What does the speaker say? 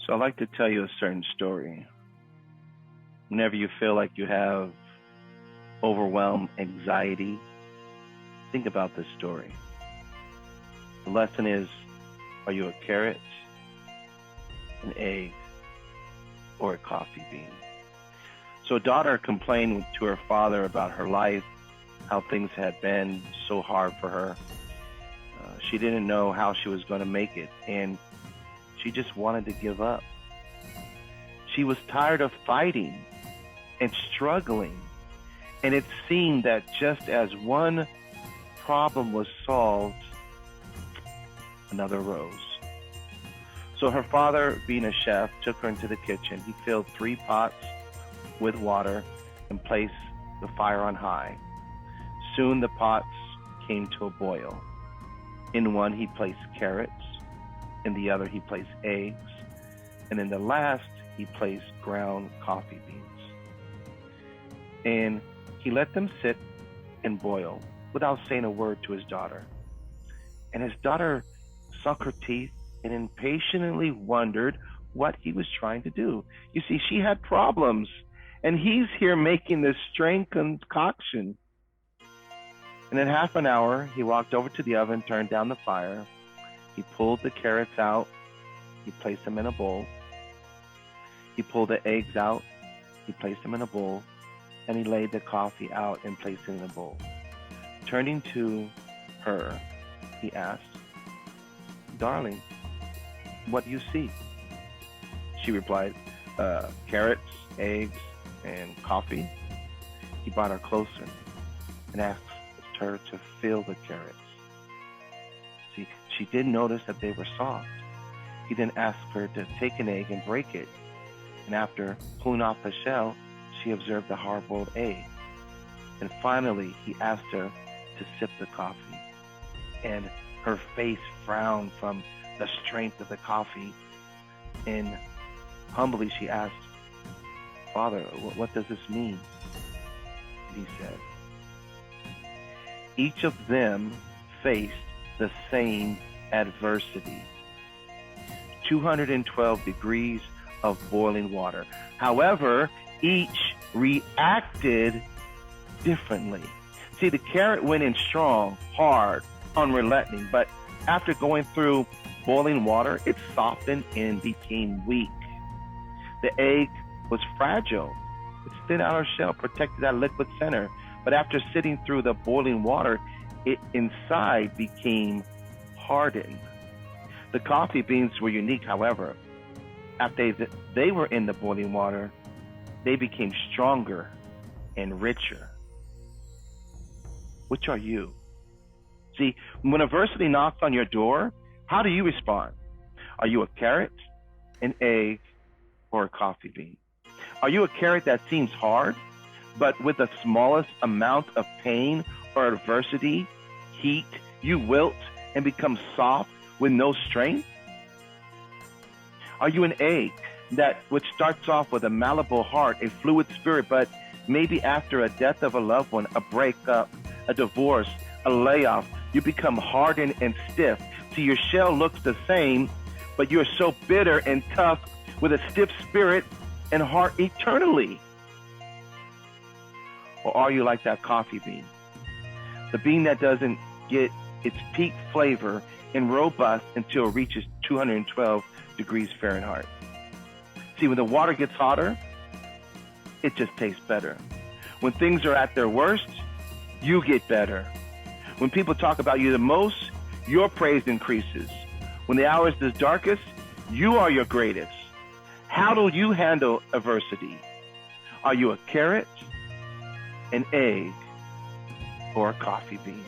So I'd like to tell you a certain story. Whenever you feel like you have overwhelmed anxiety, think about this story. The lesson is, are you a carrot, an egg, or a coffee bean? So a daughter complained to her father about her life, how things had been so hard for her. She didn't know how she was going to make it, and she just wanted to give up. She was tired of fighting and struggling, and it seemed that just as one problem was solved, another arose. So her father, being a chef, took her into the kitchen. He filled 3 pots with water and placed the fire on high. Soon the pots came to a boil. In one he placed carrots, in the other he placed eggs, and in the last he placed ground coffee beans. And he let them sit and boil without saying a word to his daughter. And his daughter sunk her teeth and impatiently wondered what he was trying to do. You see, she had problems, and he's here making this strange concoction. And in half an hour, he walked over to the oven, turned down the fire. He pulled the carrots out. He placed them in a bowl. He pulled the eggs out. He placed them in a bowl. And he laid the coffee out and placed it in a bowl. Turning to her, he asked, "Darling, what do you see?" She replied, "Carrots, eggs, and coffee." He brought her closer and asked her to feel the carrots. See, she did notice that they were soft. He then asked her to take an egg and break it. And after pulling off the shell, she observed the hard-boiled egg. And finally, he asked her to sip the coffee. And her face frowned from the strength of the coffee. And humbly she asked, "Father, what does this mean?" And he said, each of them faced the same adversity. 212 degrees of boiling water. However, each reacted differently. See, the carrot went in strong, hard, unrelenting, but after going through boiling water, it softened and became weak. The egg was fragile. Its thin outer shell protected that liquid center, but after sitting through the boiling water, it inside became hardened. The coffee beans were unique, however. After they were in the boiling water, they became stronger and richer. Which are you? See, when adversity knocks on your door, how do you respond? Are you a carrot, an egg, or a coffee bean? Are you a carrot that seems hard, but with the smallest amount of pain or adversity, heat, you wilt and become soft with no strength? Are you an egg which starts off with a malleable heart, a fluid spirit, but maybe after a death of a loved one, a breakup, a divorce, a layoff, you become hardened and stiff? See, your shell looks the same, but you're so bitter and tough with a stiff spirit and heart eternally. Or are you like that coffee bean? The bean that doesn't get its peak flavor and robust until it reaches 212 degrees Fahrenheit. See, when the water gets hotter, it just tastes better. When things are at their worst, you get better. When people talk about you the most, your praise increases. When the hour is the darkest, you are your greatest. How do you handle adversity? Are you a carrot, an egg, or a coffee bean?